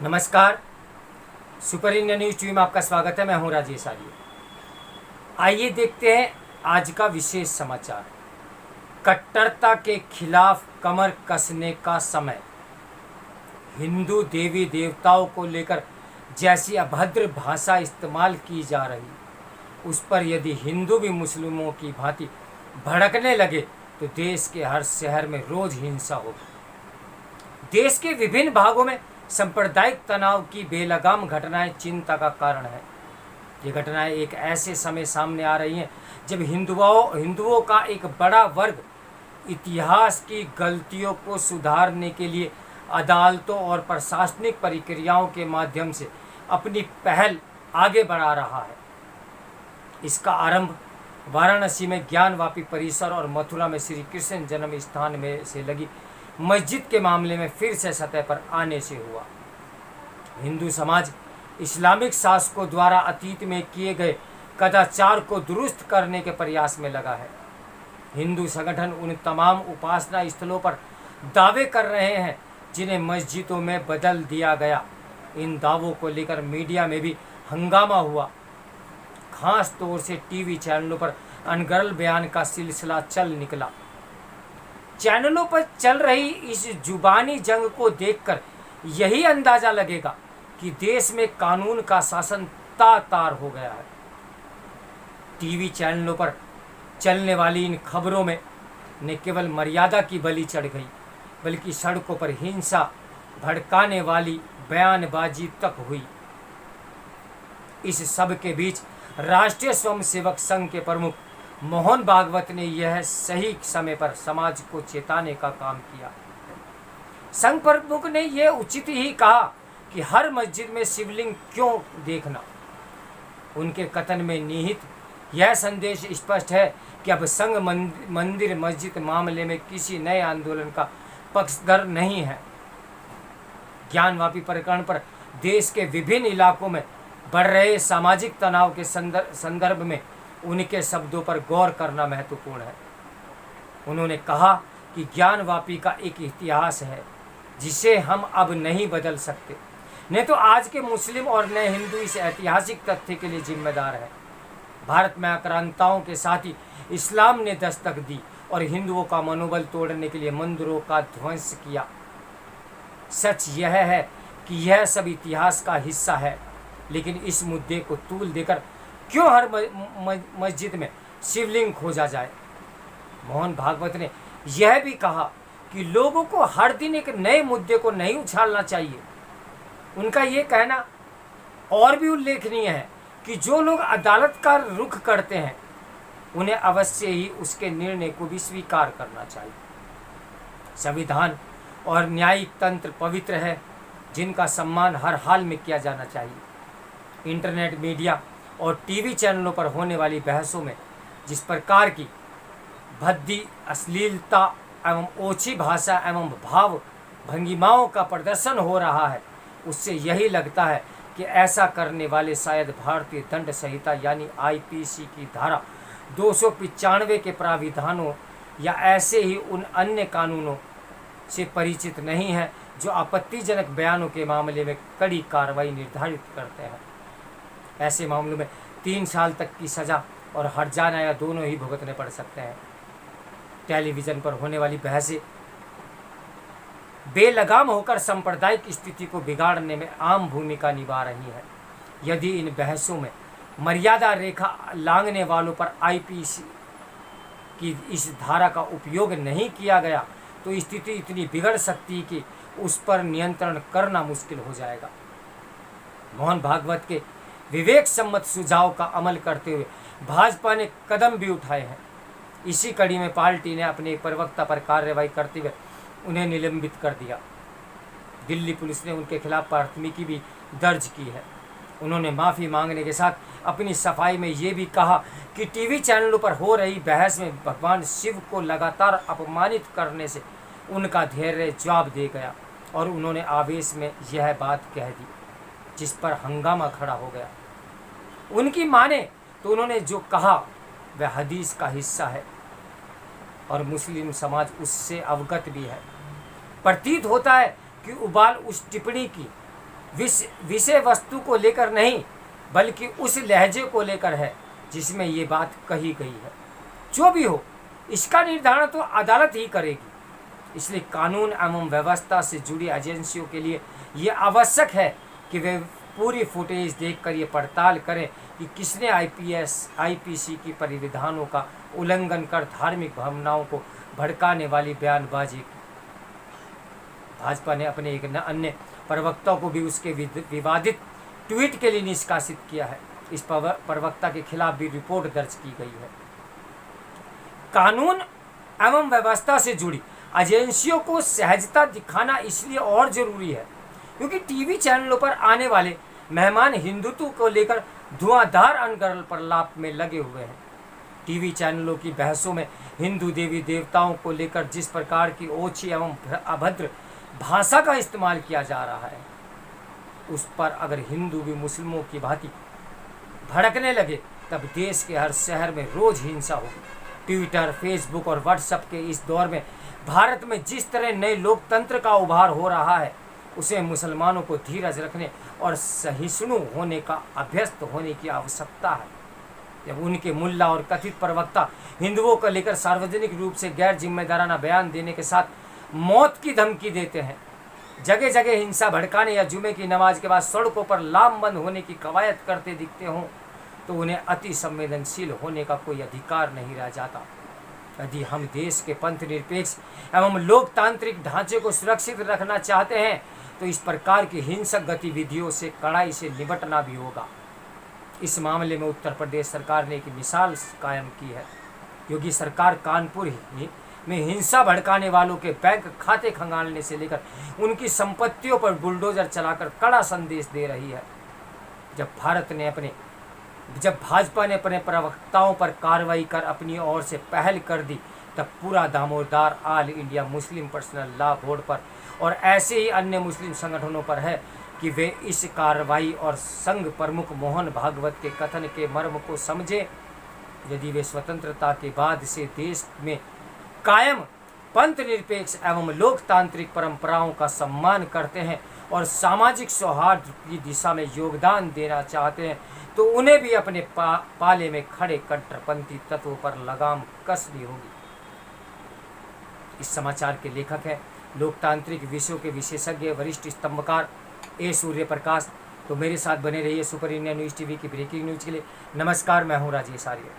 नमस्कार। Super India news TV में आपका स्वागत है। मैं हूं राजेश आर्य। आइए देखते हैं आज का विशेष समाचार। कट्टरता के खिलाफ कमर कसने का समय। हिंदू देवी देवताओं को लेकर जैसी अभद्र भाषा इस्तेमाल की जा रही, उस पर यदि हिंदू भी मुस्लिमों की भांति भड़कने लगे तो देश के हर शहर में रोज हिंसा होगी। देश के विभिन्न भागों में सांप्रदायिक तनाव की बेलगाम घटनाएं चिंता का कारण है। ये घटनाएं एक ऐसे समय सामने आ रही हैं जब हिंदुओं का एक बड़ा वर्ग इतिहास की गलतियों को सुधारने के लिए अदालतों और प्रशासनिक प्रक्रियाओं के माध्यम से अपनी पहल आगे बढ़ा रहा है। इसका आरंभ वाराणसी में ज्ञानवापी परिसर और मथुरा में श्री कृष्ण जन्म स्थान में से लगी मस्जिद के मामले में फिर से सतह पर आने से हुआ। हिंदू समाज इस्लामिक शासकों द्वारा अतीत में किए गए कदाचार को दुरुस्त करने के प्रयास में लगा है। हिंदू संगठन उन तमाम उपासना स्थलों पर दावे कर रहे हैं जिन्हें मस्जिदों में बदल दिया गया। इन दावों को लेकर मीडिया में भी हंगामा हुआ। खास तौर से टीवी चैनलों पर अनर्गल बयान का सिलसिला चल निकला। चैनलों पर चल रही इस जुबानी जंग को देखकर यही अंदाजा लगेगा कि देश में कानून का शासन तार हो गया है। टीवी चैनलों पर चलने वाली इन खबरों में न केवल मर्यादा की बलि चढ़ गई, बल्कि सड़कों पर हिंसा भड़काने वाली बयानबाजी तक हुई। इस सब के बीच राष्ट्रीय स्वयंसेवक संघ के प्रमुख मोहन भागवत ने यह सही समय पर समाज को चेताने का काम किया। संघ प्रमुख ने यह उचित ही कहा कि हर मस्जिद में शिवलिंग क्यों देखना। उनके कथन में निहित यह संदेश स्पष्ट है कि अब संघ मंदिर मस्जिद मामले में किसी नए आंदोलन का पक्षधर नहीं है। ज्ञानवापी प्रकरण पर देश के विभिन्न इलाकों में बढ़ रहे सामाजिक तनाव के संदर्भ में उनके शब्दों पर गौर करना महत्वपूर्ण है। उन्होंने कहा कि ज्ञानवापी का एक इतिहास है जिसे हम अब नहीं बदल सकते, नहीं तो आज के मुस्लिम और नए हिंदू इस ऐतिहासिक तथ्य के लिए जिम्मेदार है। भारत में आक्रांताओं के साथ ही इस्लाम ने दस्तक दी और हिंदुओं का मनोबल तोड़ने के लिए मंदिरों का ध्वंस किया। सच यह है कि यह सब इतिहास का हिस्सा है, लेकिन इस मुद्दे को तूल देकर क्यों हर मस्जिद में शिवलिंग खोजा जाए। मोहन भागवत ने यह भी कहा कि लोगों को हर दिन एक नए मुद्दे को नहीं उछालना चाहिए। उनका ये कहना और भी उल्लेखनीय है कि जो लोग अदालत का रुख करते हैं उन्हें अवश्य ही उसके निर्णय को भी स्वीकार करना चाहिए। संविधान और न्यायिक तंत्र पवित्र है जिनका सम्मान हर हाल में किया जाना चाहिए। इंटरनेट मीडिया और टीवी चैनलों पर होने वाली बहसों में जिस प्रकार की भद्दी अश्लीलता एवं ओछी भाषा एवं भाव भंगिमाओं का प्रदर्शन हो रहा है, उससे यही लगता है कि ऐसा करने वाले शायद भारतीय दंड संहिता यानी आईपीसी की धारा 295 के प्राविधानों या ऐसे ही उन अन्य कानूनों से परिचित नहीं है जो आपत्तिजनक बयानों के मामले में कड़ी कार्रवाई निर्धारित करते हैं। ऐसे मामलों में 3 साल तक की सजा और हर्जाना या दोनों ही भुगतने पड़ सकते हैं। टेलीविज़न पर होने वाली बहसें बेलगाम होकर सांप्रदायिक स्थिति को बिगाड़ने में आम भूमिका निभा रही है। यदि इन बहसों में मर्यादा रेखा लांघने वालों पर आईपीसी की इस धारा का उपयोग नहीं किया गया तो स्थिति इतनी बिगड़ सकती है कि उस पर नियंत्रण करना मुश्किल हो जाएगा। मोहन भागवत के विवेक सम्मत सुझाव का अमल करते हुए भाजपा ने कदम भी उठाए हैं। इसी कड़ी में पार्टी ने अपने एक प्रवक्ता पर कार्रवाई करते हुए उन्हें निलंबित कर दिया। दिल्ली पुलिस ने उनके खिलाफ प्राथमिकी भी दर्ज की है। उन्होंने माफ़ी मांगने के साथ अपनी सफाई में ये भी कहा कि टीवी चैनलों पर हो रही बहस में भगवान शिव को लगातार अपमानित करने से उनका धैर्य जवाब दे गया और उन्होंने आवेश में यह बात कह दी जिस पर हंगामा खड़ा हो गया। उनकी माने तो उन्होंने जो कहा वह हदीस का हिस्सा है और मुस्लिम समाज उससे अवगत भी है। प्रतीत होता है कि उबाल उस टिप्पणी की विषय वस्तु को लेकर नहीं बल्कि उस लहजे को लेकर है जिसमें ये बात कही गई है। जो भी हो, इसका निर्धारण तो अदालत ही करेगी। इसलिए कानून एवं व्यवस्था से जुड़ी एजेंसियों के लिए ये आवश्यक है कि वे पूरी फुटेज देखकर ये पड़ताल करें कि किसने आईपीसी की परिविधानों का उल्लंघन कर धार्मिक भावनाओं को भड़काने वाली बयानबाजी की। भाजपा ने अपने एक अन्य प्रवक्ता को भी उसके विवादित ट्वीट के लिए निष्कासित किया है। इस प्रवक्ता के खिलाफ भी रिपोर्ट दर्ज की गई है। कानून एवं व्यवस्था से जुड़ी एजेंसियों को सहजता दिखाना इसलिए और जरूरी है क्योंकि टीवी चैनलों पर आने वाले मेहमान हिंदुत्व को लेकर धुआंधार अनगढ़ प्रलाप में लगे हुए हैं। टीवी चैनलों की बहसों में हिंदू देवी देवताओं को लेकर जिस प्रकार की ओछी एवं अभद्र भाषा का इस्तेमाल किया जा रहा है, उस पर अगर हिंदू भी मुस्लिमों की भांति भड़कने लगे तब देश के हर शहर में रोज हिंसा होगी। ट्विटर, फेसबुक और व्हाट्सएप के इस दौर में भारत में जिस तरह नए लोकतंत्र का उभार हो रहा है, उसे मुसलमानों को धीरज रखने और सहिष्णु होने का अभ्यस्त होने की आवश्यकता है। जब उनके मुल्ला और कथित प्रवक्ता हिंदुओं को लेकर सार्वजनिक रूप से गैर जिम्मेदाराना बयान देने के साथ मौत की धमकी देते हैं, जगह जगह हिंसा भड़काने या जुमे की नमाज के बाद सड़कों पर लामबंद होने की कवायद करते दिखते हों, तो उन्हें अति संवेदनशील होने का कोई अधिकार नहीं रह जाता। यदि हम देश के पंथ निरपेक्ष एवं लोकतांत्रिक ढांचे को सुरक्षित रखना चाहते हैं तो इस प्रकार की हिंसक गतिविधियों से कड़ाई से निपटना भी होगा। इस मामले में उत्तर प्रदेश सरकार ने एक मिसाल कायम की है। योगी सरकार कानपुर में हिंसा भड़काने वालों के बैंक खाते खंगालने से लेकर उनकी संपत्तियों पर बुलडोजर चलाकर कड़ा संदेश दे रही है। जब भाजपा ने अपने प्रवक्ताओं पर कार्रवाई कर अपनी ओर से पहल कर दी, तब पूरा Damodar all India Muslim personal law board पर और ऐसे ही अन्य मुस्लिम संगठनों पर है कि वे इस कार्रवाई और संघ प्रमुख मोहन भागवत के कथन के मर्म को समझे। यदि वे स्वतंत्रता के बाद से देश में कायम पंथ निरपेक्ष एवं लोकतांत्रिक परंपराओं का सम्मान करते हैं और सामाजिक सौहार्द की दिशा में योगदान देना चाहते हैं, तो उन्हें भी अपने पाले में खड़े कट्टरपंथी तत्वों पर लगाम कसनी होगी। इस समाचार के लेखक हैं लोकतांत्रिक विषयों के विशेषज्ञ वरिष्ठ स्तंभकार ए सूर्य प्रकाश। तो मेरे साथ बने रहिए सुपर इंडिया न्यूज़ टीवी की ब्रेकिंग न्यूज़ के लिए। नमस्कार, मैं हूँ राजेश आर्य।